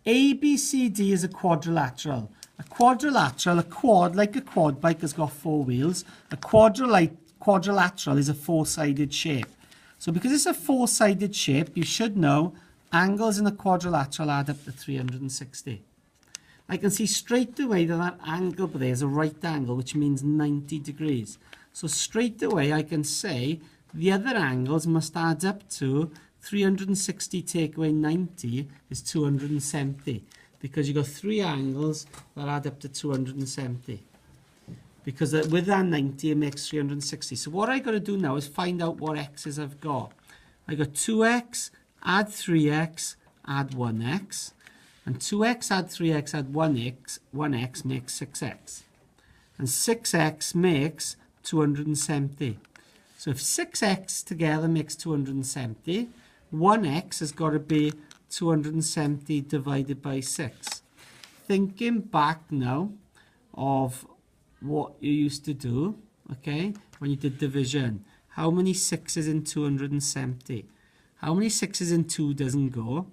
ABCD is a quadrilateral. A quad like a quad bike has got 4 wheels. A quadrilateral is a 4-sided shape. So because it's a 4-sided shape, you should know angles in a quadrilateral add up to 360. I can see straight away that that angle there is a right angle, which means 90 degrees. So straight away I can say the other angles must add up to 360 take away 90 is 270, because you've got 3 angles that add up to 270. Because with that 90 it makes 360. So what I got to do now is find out what x's I've got. I got 2x, add 3x, add 1x. And 2x add 3x add 1x makes 6x. And 6x makes 270. So if 6x together makes 270, 1x has got to be 270 divided by 6. Thinking back now of what you used to do, okay, when you did division, how many 6's in 270? How many 6's in 2 doesn't go?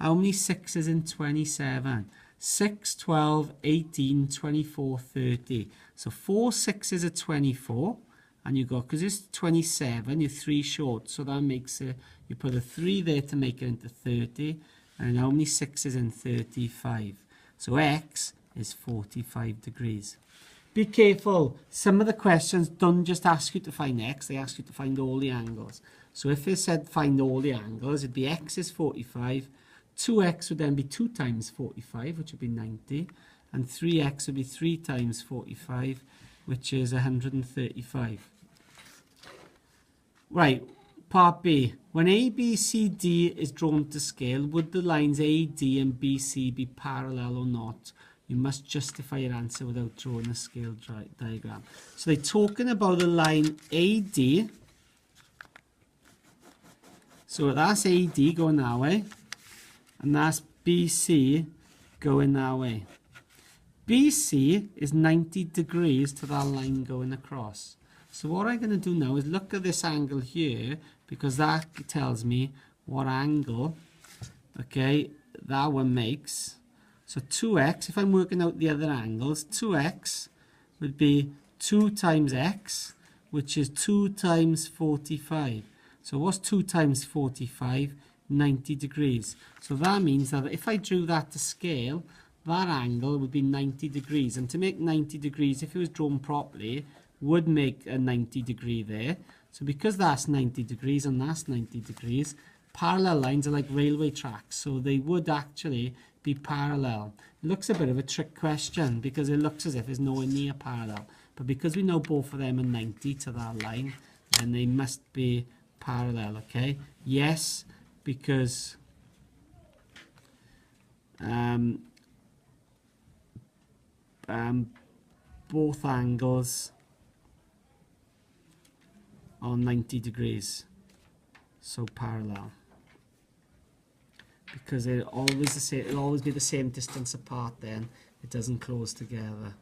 How many 6's in 27? 6, 12, 18, 24, 30. So 4 6's are 24. And you got, because it's 27, you're 3 short. So that makes it, you put a 3 there to make it into 30. And how many 6's in 35? So x is 45 degrees. Be careful. Some of the questions don't just ask you to find x, they ask you to find all the angles. So if it said find all the angles, it'd be x is 45. 2x would then be 2 times 45, which would be 90. And 3x would be 3 times 45, which is 135. Right, part B. When ABCD is drawn to scale, would the lines AD and BC be parallel or not? You must justify your answer without drawing a scale diagram. So they're talking about the line AD. So that's AD going that way. And that's BC going that way. BC is 90 degrees to that line going across. So what I'm going to do now is look at this angle here, because that tells me what angle, okay, that one makes. So 2x, if I'm working out the other angles, 2x would be 2 times x, which is 2 times 45. So what's 2 times 45? 90 degrees. So that means that if I drew that to scale, that angle would be 90 degrees. And to make 90 degrees, if it was drawn properly, would make a 90 degree there. So because that's 90 degrees and that's 90 degrees, parallel lines are like railway tracks. So they would actually be parallel. It looks a bit of a trick question because it looks as if it's nowhere near parallel. But because we know both of them are 90 to that line, then they must be parallel, okay? Yes, because both angles are 90 degrees, so parallel, because it'll always be the same distance apart, then it doesn't close together.